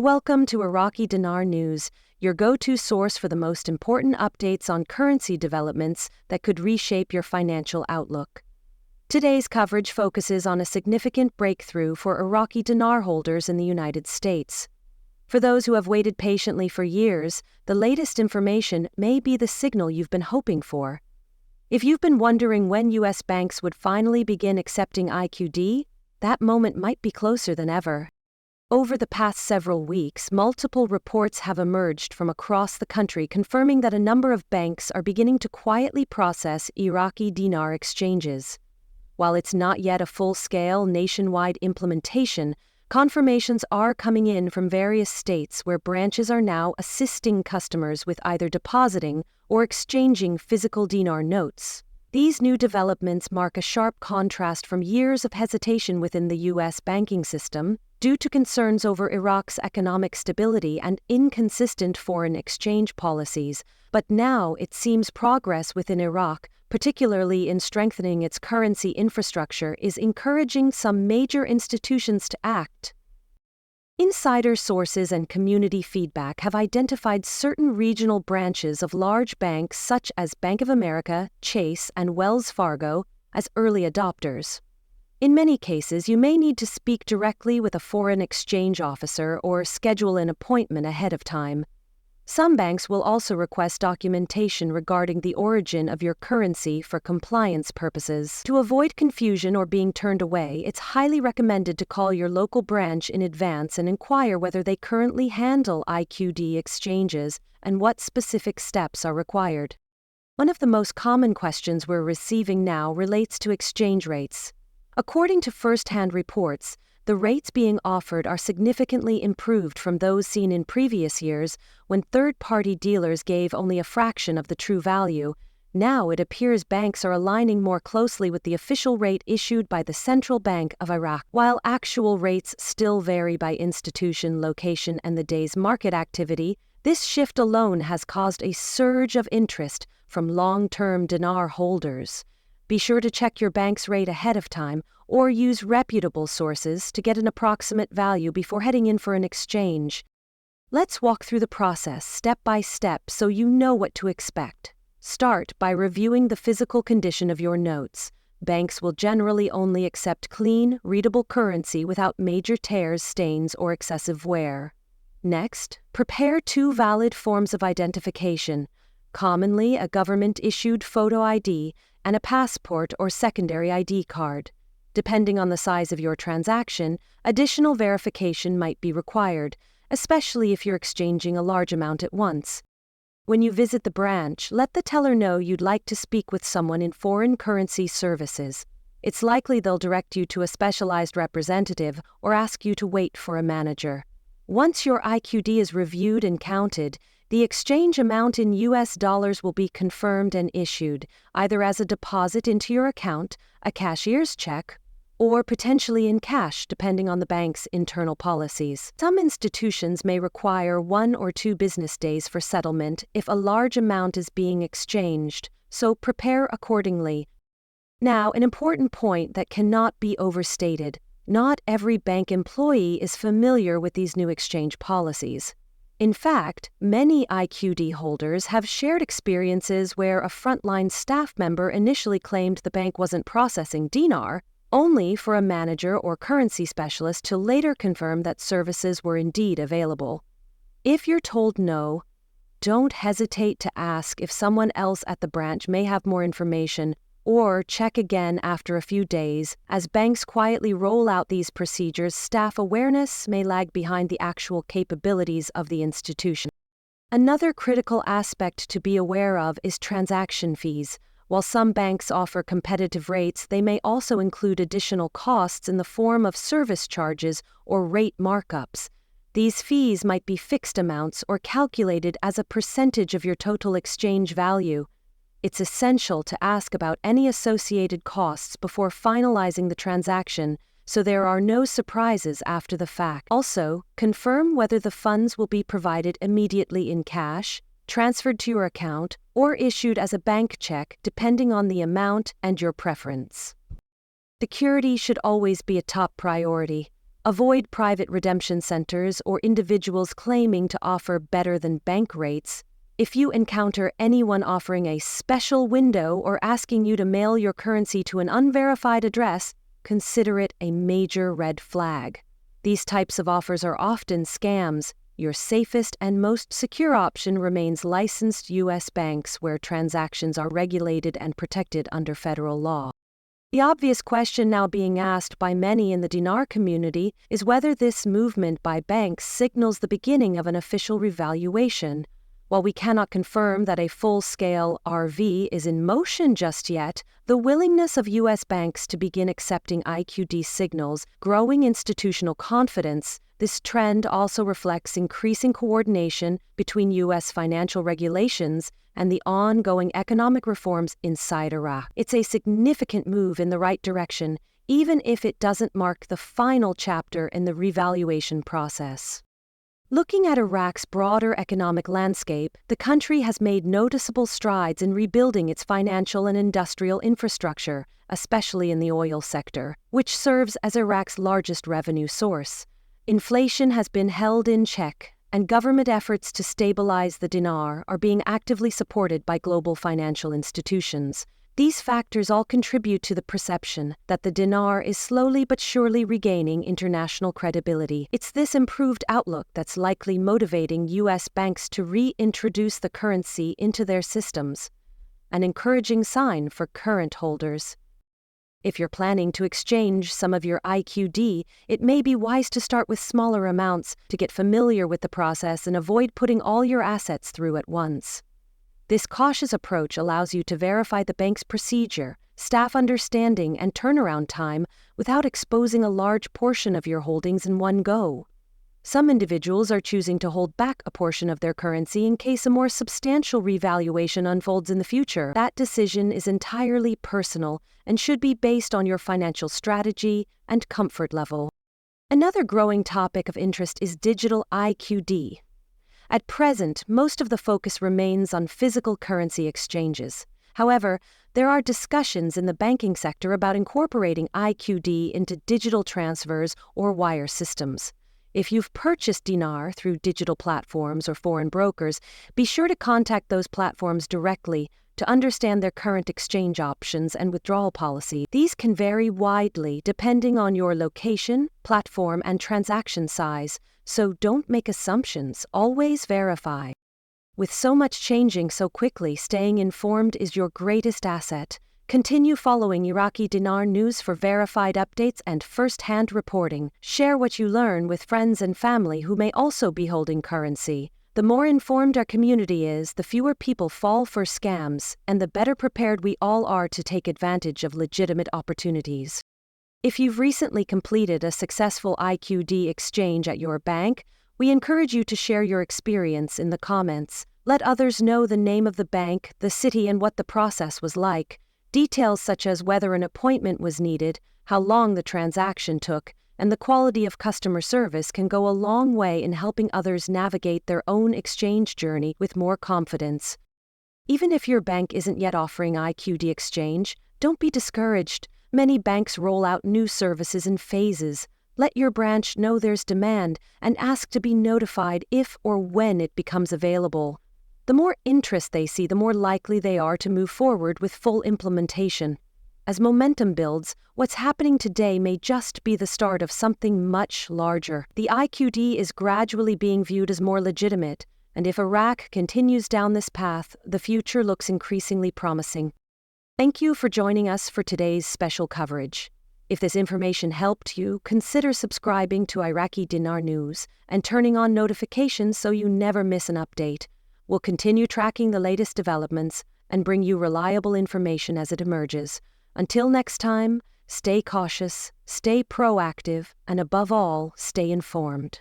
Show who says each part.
Speaker 1: Welcome to Iraqi Dinar News, your go-to source for the most important updates on currency developments that could reshape your financial outlook. Today's coverage focuses on a significant breakthrough for Iraqi dinar holders in the United States. For those who have waited patiently for years, the latest information may be the signal you've been hoping for. If you've been wondering when U.S. banks would finally begin accepting IQD, that moment might be closer than ever. Over the past several weeks, multiple reports have emerged from across the country confirming that a number of banks are beginning to quietly process Iraqi dinar exchanges. While it's not yet a full-scale, nationwide implementation, confirmations are coming in from various states where branches are now assisting customers with either depositing or exchanging physical dinar notes. These new developments mark a sharp contrast from years of hesitation within the U.S. banking system, due to concerns over Iraq's economic stability and inconsistent foreign exchange policies, but now it seems progress within Iraq, particularly in strengthening its currency infrastructure, is encouraging some major institutions to act. Insider sources and community feedback have identified certain regional branches of large banks such as Bank of America, Chase, and Wells Fargo as early adopters. In many cases, you may need to speak directly with a foreign exchange officer or schedule an appointment ahead of time. Some banks will also request documentation regarding the origin of your currency for compliance purposes. To avoid confusion or being turned away, it's highly recommended to call your local branch in advance and inquire whether they currently handle IQD exchanges and what specific steps are required. One of the most common questions we're receiving now relates to exchange rates. According to first-hand reports, the rates being offered are significantly improved from those seen in previous years when third-party dealers gave only a fraction of the true value. Now it appears banks are aligning more closely with the official rate issued by the Central Bank of Iraq. While actual rates still vary by institution, location, and the day's market activity, this shift alone has caused a surge of interest from long-term dinar holders. Be sure to check your bank's rate ahead of time or use reputable sources to get an approximate value before heading in for an exchange. Let's walk through the process step by step so you know what to expect. Start by reviewing the physical condition of your notes. Banks will generally only accept clean, readable currency without major tears, stains, or excessive wear. Next, prepare two valid forms of identification, commonly a government-issued photo ID and a passport or secondary ID card. Depending on the size of your transaction, additional verification might be required, especially if you're exchanging a large amount at once. When you visit the branch, let the teller know you'd like to speak with someone in foreign currency services. It's likely they'll direct you to a specialized representative or ask you to wait for a manager. Once your IQD is reviewed and counted, the exchange amount in US dollars will be confirmed and issued, either as a deposit into your account, a cashier's check, or potentially in cash, depending on the bank's internal policies. Some institutions may require 1 or 2 business days for settlement if a large amount is being exchanged, so prepare accordingly. Now, an important point that cannot be overstated: not every bank employee is familiar with these new exchange policies. In fact, many IQD holders have shared experiences where a frontline staff member initially claimed the bank wasn't processing dinar, only for a manager or currency specialist to later confirm that services were indeed available. If you're told no, don't hesitate to ask if someone else at the branch may have more information, or check again after a few days. As banks quietly roll out these procedures, staff awareness may lag behind the actual capabilities of the institution. Another critical aspect to be aware of is transaction fees. While some banks offer competitive rates, they may also include additional costs in the form of service charges or rate markups. These fees might be fixed amounts or calculated as a percentage of your total exchange value. It's essential to ask about any associated costs before finalizing the transaction, so there are no surprises after the fact. Also, confirm whether the funds will be provided immediately in cash, transferred to your account, or issued as a bank check, depending on the amount and your preference. Security should always be a top priority. Avoid private redemption centers or individuals claiming to offer better than bank rates. If you encounter anyone offering a special window or asking you to mail your currency to an unverified address, consider it a major red flag. These types of offers are often scams. Your safest and most secure option remains licensed U.S. banks where transactions are regulated and protected under federal law. The obvious question now being asked by many in the dinar community is whether this movement by banks signals the beginning of an official revaluation. While we cannot confirm that a full-scale RV is in motion just yet, the willingness of U.S. banks to begin accepting IQD signals growing institutional confidence. This trend also reflects increasing coordination between U.S. financial regulations and the ongoing economic reforms inside Iraq. It's a significant move in the right direction, even if it doesn't mark the final chapter in the revaluation process. Looking at Iraq's broader economic landscape, the country has made noticeable strides in rebuilding its financial and industrial infrastructure, especially in the oil sector, which serves as Iraq's largest revenue source. Inflation has been held in check, and government efforts to stabilize the dinar are being actively supported by global financial institutions. These factors all contribute to the perception that the dinar is slowly but surely regaining international credibility. It's this improved outlook that's likely motivating U.S. banks to reintroduce the currency into their systems, an encouraging sign for current holders. If you're planning to exchange some of your IQD, it may be wise to start with smaller amounts to get familiar with the process and avoid putting all your assets through at once. This cautious approach allows you to verify the bank's procedure, staff understanding, and turnaround time without exposing a large portion of your holdings in one go. Some individuals are choosing to hold back a portion of their currency in case a more substantial revaluation unfolds in the future. That decision is entirely personal and should be based on your financial strategy and comfort level. Another growing topic of interest is digital IQD. At present, most of the focus remains on physical currency exchanges. However, there are discussions in the banking sector about incorporating IQD into digital transfers or wire systems. If you've purchased dinar through digital platforms or foreign brokers, be sure to contact those platforms directly to understand their current exchange options and withdrawal policy. These can vary widely depending on your location, platform, and transaction size, so don't make assumptions, always verify. With so much changing so quickly, staying informed is your greatest asset. Continue following Iraqi Dinar News for verified updates and first-hand reporting. Share what you learn with friends and family who may also be holding currency. The more informed our community is, the fewer people fall for scams, and the better prepared we all are to take advantage of legitimate opportunities. If you've recently completed a successful IQD exchange at your bank, we encourage you to share your experience in the comments. Let others know the name of the bank, the city, and what the process was like. Details such as whether an appointment was needed, how long the transaction took, and the quality of customer service can go a long way in helping others navigate their own exchange journey with more confidence. Even if your bank isn't yet offering IQD exchange, don't be discouraged. Many banks roll out new services in phases. Let your branch know there's demand and ask to be notified if or when it becomes available. The more interest they see, the more likely they are to move forward with full implementation. As momentum builds, what's happening today may just be the start of something much larger. The IQD is gradually being viewed as more legitimate, and if Iraq continues down this path, the future looks increasingly promising. Thank you for joining us for today's special coverage. If this information helped you, consider subscribing to Iraqi Dinar News and turning on notifications so you never miss an update. We'll continue tracking the latest developments and bring you reliable information as it emerges. Until next time, stay cautious, stay proactive, and above all, stay informed.